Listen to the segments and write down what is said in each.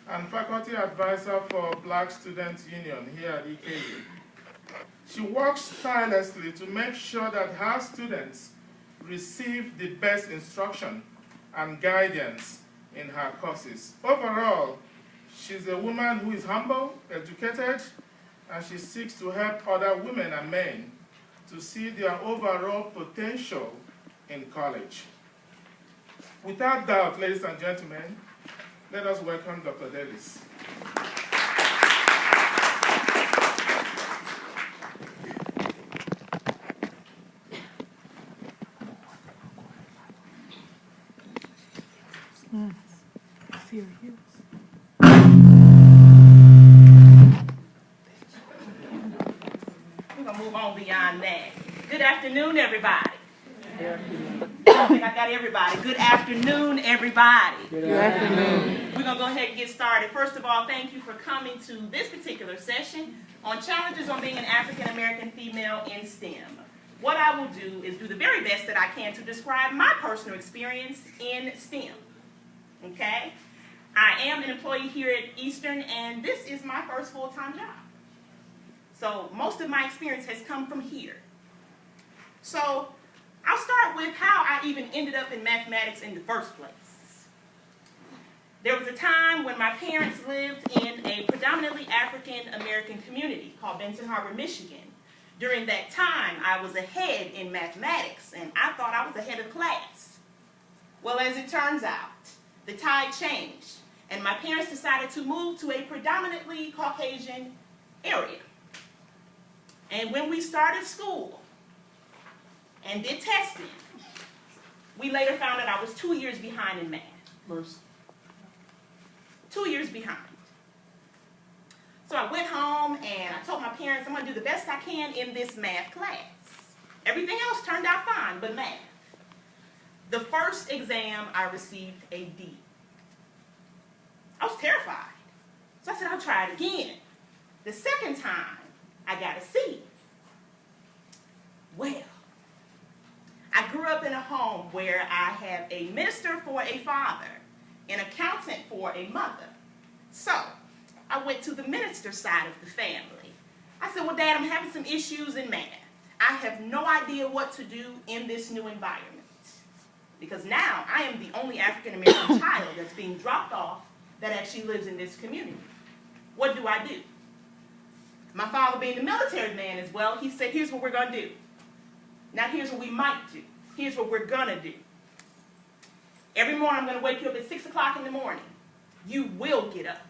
and faculty advisor for Black Students Union here at EKU. She works tirelessly to make sure that her students receive the best instruction and guidance in her courses. Overall, she's a woman who is humble, educated, and she seeks to help other women and men to see their overall potential in college. Without doubt, ladies and gentlemen, let us welcome Dr. Davis. See your heels. We're going to move on beyond that. Good afternoon, everybody. Good afternoon. I think I got everybody. Good afternoon, everybody. Good afternoon. We're going to go ahead and get started. First of all, thank you for coming to this particular session on challenges on being an African-American female in STEM. What I will do is do the very best that I can to describe my personal experience in STEM. Okay? I am an employee here at Eastern, and this is my first full-time job. So most of my experience has come from here. So I'll start with how I even ended up in mathematics in the first place. There was a time when my parents lived in a predominantly African-American community called Benton Harbor, Michigan. During that time, I was ahead in mathematics, and I thought I was ahead of class. Well, as it turns out, the tide changed, and my parents decided to move to a predominantly Caucasian area. And when we started school and did testing, we later found out I was 2 years behind in math. First. 2 years behind. So I went home and I told my parents I'm going to do the best I can in this math class. Everything else turned out fine, but math. The first exam, I received a D. I was terrified. So I said, I'll try it again. The second time, I got a C. Well, I grew up in a home where I have a minister for a father, an accountant for a mother. So I went to the minister side of the family. I said, well, Dad, I'm having some issues in math. I have no idea what to do in this new environment. Because now I am the only African-American child that's being dropped off that actually lives in this community. What do I do? My father, being the military man as well, he said, here's what we're going to do. Now here's what we might do. Here's what we're going to do. Every morning I'm going to wake you up at 6 o'clock in the morning. You will get up.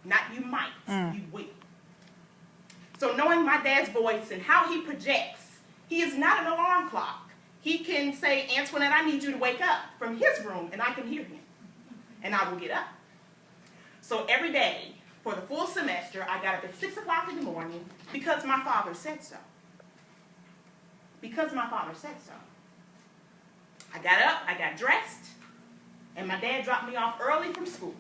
Not you might. You will. So knowing my dad's voice and how he projects, he is not an alarm clock. He can say, Antoinette, I need you to wake up from his room, and I can hear him. And I will get up. So every day, for the full semester, I got up at 6 o'clock in the morning because my father said so. Because my father said so. I got up, I got dressed, and my dad dropped me off early from school.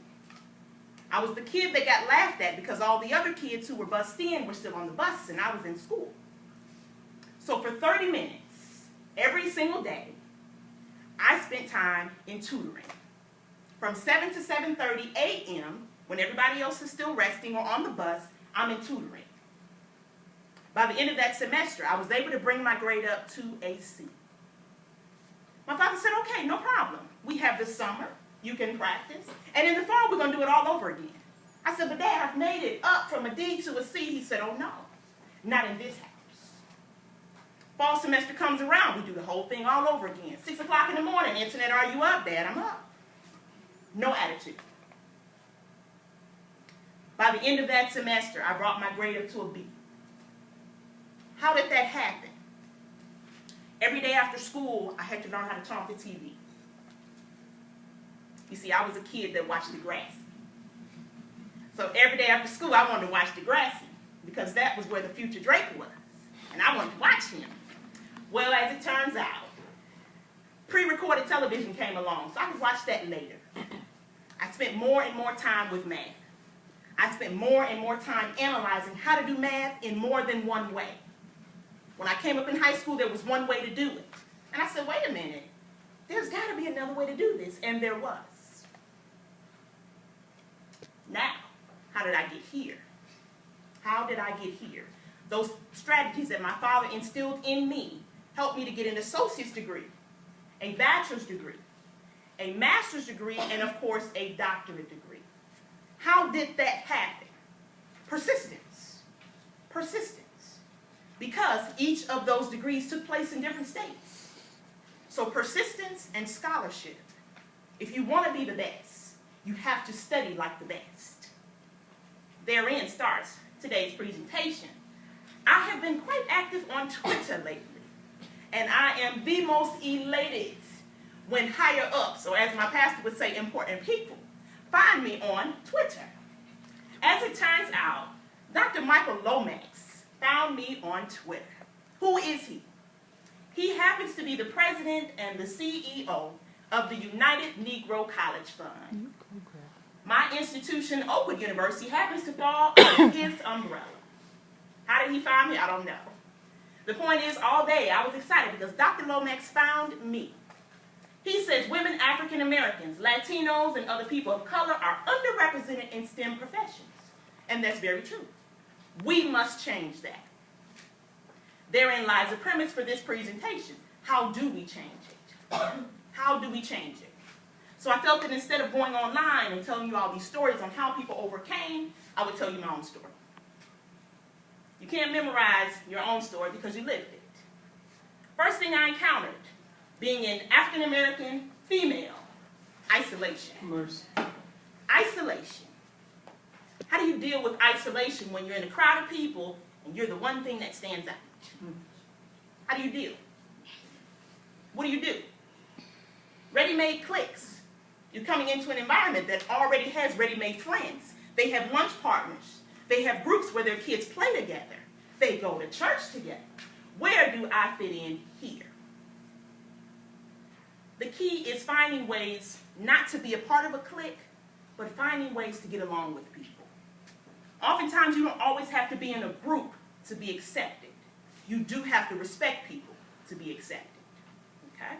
I was the kid that got laughed at because all the other kids who were bussed in were still on the bus, and I was in school. So for 30 minutes, every single day, I spent time in tutoring. From 7 to 7:30 a.m., when everybody else is still resting or on the bus, I'm in tutoring. By the end of that semester, I was able to bring my grade up to a C. My father said, okay, no problem. We have this summer. You can practice. And in the fall, we're going to do it all over again. I said, but Dad, I've made it up from a D to a C. He said, oh, no, not in this house. Fall semester comes around. We do the whole thing all over again. 6 o'clock in the morning. Antoinette, are you up? Dad, I'm up. No attitude. By the end of that semester, I brought my grade up to a B. How did that happen? Every day after school, I had to learn how to turn off the TV. You see, I was a kid that watched Degrassi. So every day after school, I wanted to watch Degrassi because that was where the future Drake was. And I wanted to watch him. Well, as it turns out, pre-recorded television came along, so I could watch that later. I spent more and more time with math. I spent more and more time analyzing how to do math in more than one way. When I came up in high school, there was one way to do it. And I said, wait a minute, there's got to be another way to do this. And there was. Now, How did I get here? How did I get here? Those strategies that my father instilled in me helped me to get an associate's degree, a bachelor's degree, a master's degree, and of course, a doctorate degree. How did that happen? Persistence. Persistence. Because each of those degrees took place in different states. So persistence and scholarship. If you want to be the best, you have to study like the best. Therein starts today's presentation. I have been quite active on Twitter lately, and I am the most elated when higher ups, or as my pastor would say, important people, find me on Twitter. As it turns out, Dr. Michael Lomax found me on Twitter. Who is he? He happens to be the president and the CEO of the United Negro College Fund. My institution, Oakwood University, happens to fall under his umbrella. How did he find me? I don't know. The point is, all day I was excited because Dr. Lomax found me. He says women, African Americans, Latinos, and other people of color are underrepresented in STEM professions. And that's very true. We must change that. Therein lies the premise for this presentation. How do we change it? How do we change it? So I felt that instead of going online and telling you all these stories on how people overcame, I would tell you my own story. You can't memorize your own story because you lived it. First thing I encountered, being an African American female, isolation. Isolation. How do you deal with isolation when you're in a crowd of people and you're the one thing that stands out? How do you deal? What do you do? Ready-made cliques. You're coming into an environment that already has ready-made friends. They have lunch partners. They have groups where their kids play together. They go to church together. Where do I fit in here? The key is finding ways not to be a part of a clique, but finding ways to get along with people. Oftentimes, you don't always have to be in a group to be accepted. You do have to respect people to be accepted. Okay?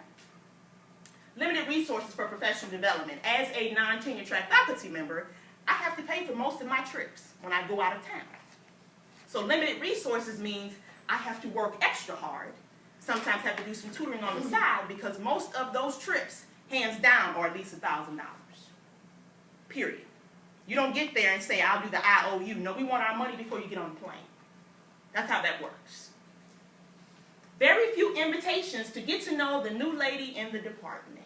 Limited resources for professional development. As a non-tenure track faculty member, I have to pay for most of my trips when I go out of town. So limited resources means I have to work extra hard, sometimes have to do some tutoring on the side because most of those trips, hands down, are at least $1,000. Period. You don't get there and say, I'll do the IOU. No, we want our money before you get on the plane. That's how that works. Very few invitations to get to know the new lady in the department.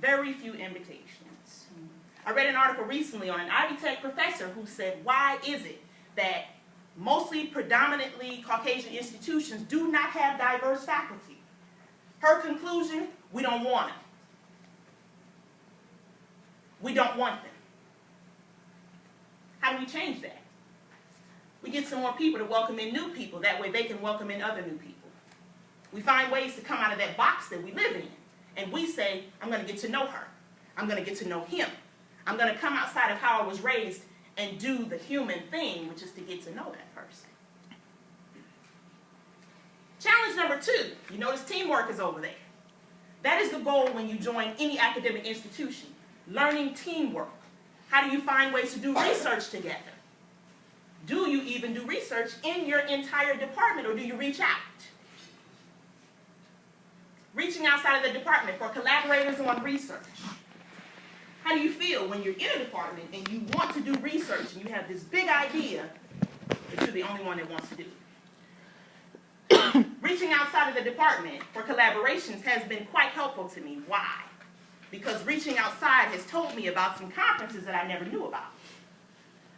Very few invitations. I read an article recently on an Ivy Tech professor who said, why is it that mostly predominantly Caucasian institutions do not have diverse faculty? Her conclusion, we don't want them. We don't want them. How do we change that? We get some more people to welcome in new people. That way they can welcome in other new people. We find ways to come out of that box that we live in. And we say, I'm going to get to know her. I'm going to get to know him. I'm going to come outside of how I was raised and do the human thing, which is to get to know that person. Challenge number 2. You notice teamwork is over there. That is the goal when you join any academic institution. Learning teamwork. How do you find ways to do research together? Do you even do research in your entire department, or do you reach out? Reaching outside of the department for collaborators on research. How do you feel when you're in a department and you want to do research and you have this big idea, but you're the only one that wants to do it? Reaching outside of the department for collaborations has been quite helpful to me. Why? Because reaching outside has told me about some conferences that I never knew about.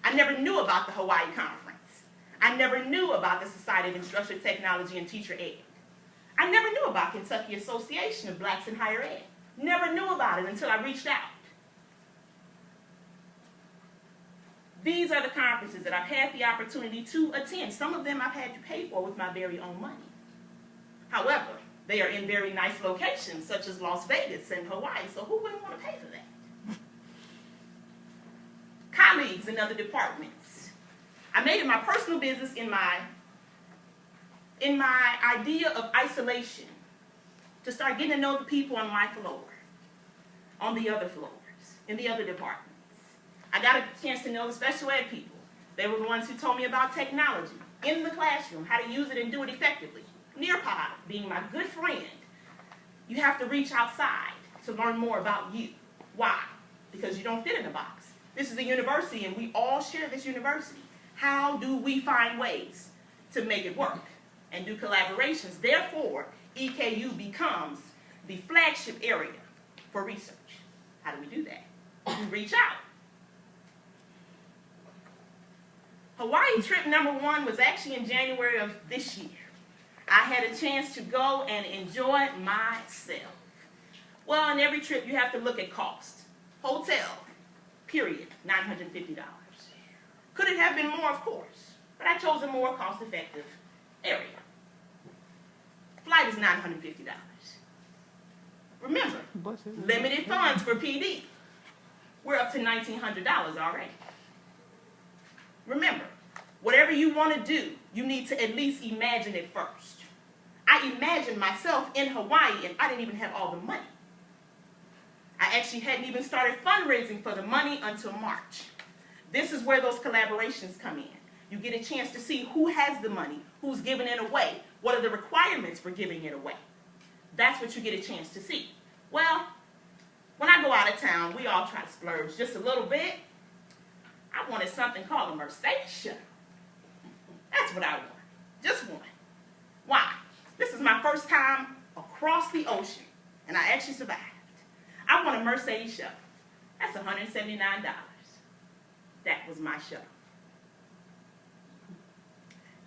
I never knew about the Hawaii Conference. I never knew about the Society of Instructional Technology and Teacher Aid. I never knew about Kentucky Association of Blacks in Higher Ed. Never knew about it until I reached out. These are the conferences that I've had the opportunity to attend. Some of them I've had to pay for with my very own money. However, they are in very nice locations, such as Las Vegas and Hawaii, so who wouldn't want to pay for that? Colleagues in other departments. I made it my personal business in my idea of isolation to start getting to know the people on my floor, on the other floors, in the other departments. I got a chance to know the special ed people. They were the ones who told me about technology in the classroom, how to use it and do it effectively. Nearpod being my good friend. You have to reach outside to learn more about you. Why? Because you don't fit in a box. This is a university and we all share this university. How do we find ways to make it work and do collaborations? Therefore, EKU becomes the flagship area for research. How do we do that? We reach out. Hawaii trip number 1 was actually in January of this year. I had a chance to go and enjoy myself. Well, on every trip you have to look at cost. Hotel, period, $950. Could it have been more? Of course. But I chose a more cost-effective area. Flight is $950. Remember, limited funds for PD. We're up to $1,900 already. Remember, whatever you want to do, you need to at least imagine it first. I imagined myself in Hawaii and I didn't even have all the money. I actually hadn't even started fundraising for the money until March. This is where those collaborations come in. You get a chance to see who has the money, who's giving it away, what are the requirements for giving it away. That's what you get a chance to see. Well, when I go out of town, we all try to splurge just a little bit. I wanted something called a Mercedes shuttle. That's what I want. Just one. Why? This is my first time across the ocean, and I actually survived. I want a Mercedes shuttle. That's $179. That was my shuttle.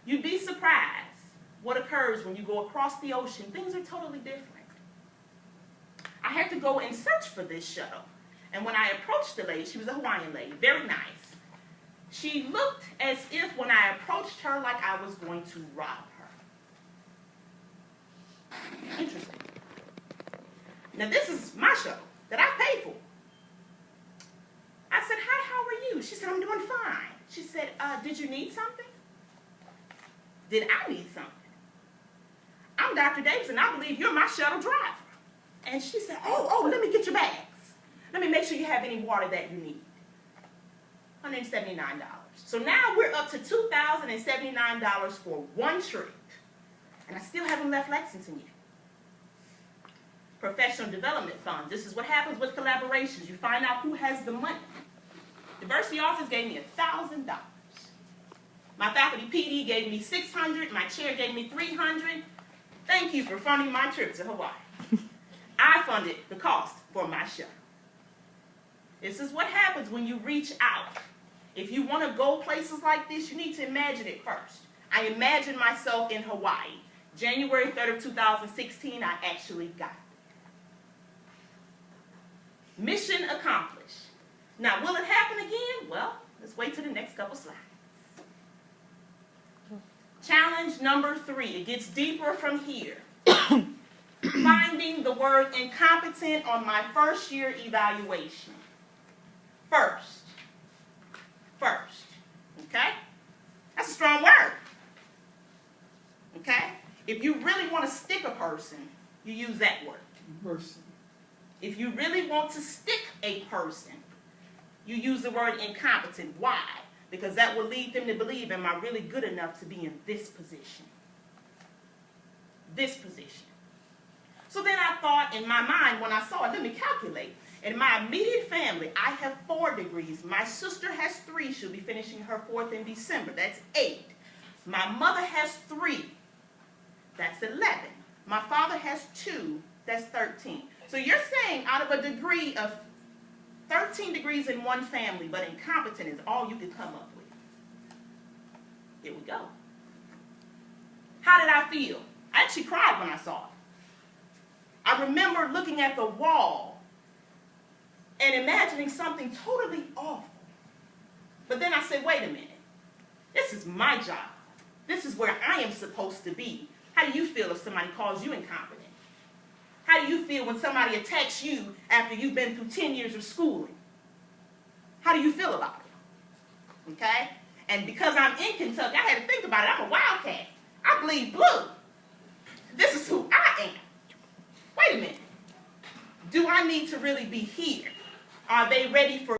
You'd be surprised what occurs when you go across the ocean. Things are totally different. I had to go and search for this shuttle. And when I approached the lady, she was a Hawaiian lady, very nice. She looked as if when I approached her like I was going to rob her. Interesting. Now this is my shuttle that I paid for. I said, hi, how are you? She said, I'm doing fine. She said, did you need something? Did I need something? I'm Dr. Davis and I believe you're my shuttle driver. And she said, oh, let me get your bags. Let me make sure you have any water that you need. $179. So now we're up to $2,079 for one trip. And I still haven't left Lexington yet. Professional development funds. This is what happens with collaborations. You find out who has the money. Diversity office gave me $1,000. My faculty PD gave me $600. My chair gave me $300. Thank you for funding my trip to Hawaii. I funded the cost for my shuttle. This is what happens when you reach out. If you want to go places like this, you need to imagine it first. I imagined myself in Hawaii. January 3rd of 2016, I actually got it. Mission accomplished. Now, will it happen again? Well, let's wait till the next couple slides. Challenge number 3. It gets deeper from here. Finding the word incompetent on my first year evaluation. First. Okay? That's a strong word. Okay? If you really want to stick a person, you use that word. Person. If you really want to stick a person, you use the word incompetent. Why? Because that will lead them to believe, am I really good enough to be in this position? This position. So then I thought in my mind, when I saw it, let me calculate. In my immediate family, I have 4 degrees. My sister has 3. She'll be finishing her 4th in December. That's 8. My mother has 3. That's 11. My father has 2. That's 13. So you're saying out of a degree of 13 degrees in one family, but incompetent is all you could come up with. Here we go. How did I feel? I actually cried when I saw it. I remember looking at the wall and imagining something totally awful. But then I said, wait a minute. This is my job. This is where I am supposed to be. How do you feel if somebody calls you incompetent? How do you feel when somebody attacks you after you've been through 10 years of schooling? How do you feel about it? Okay? And because I'm in Kentucky, I had to think about it. I'm a wildcat. I bleed blue. This is who I am. Wait a minute. Do I need to really be here? Are they ready for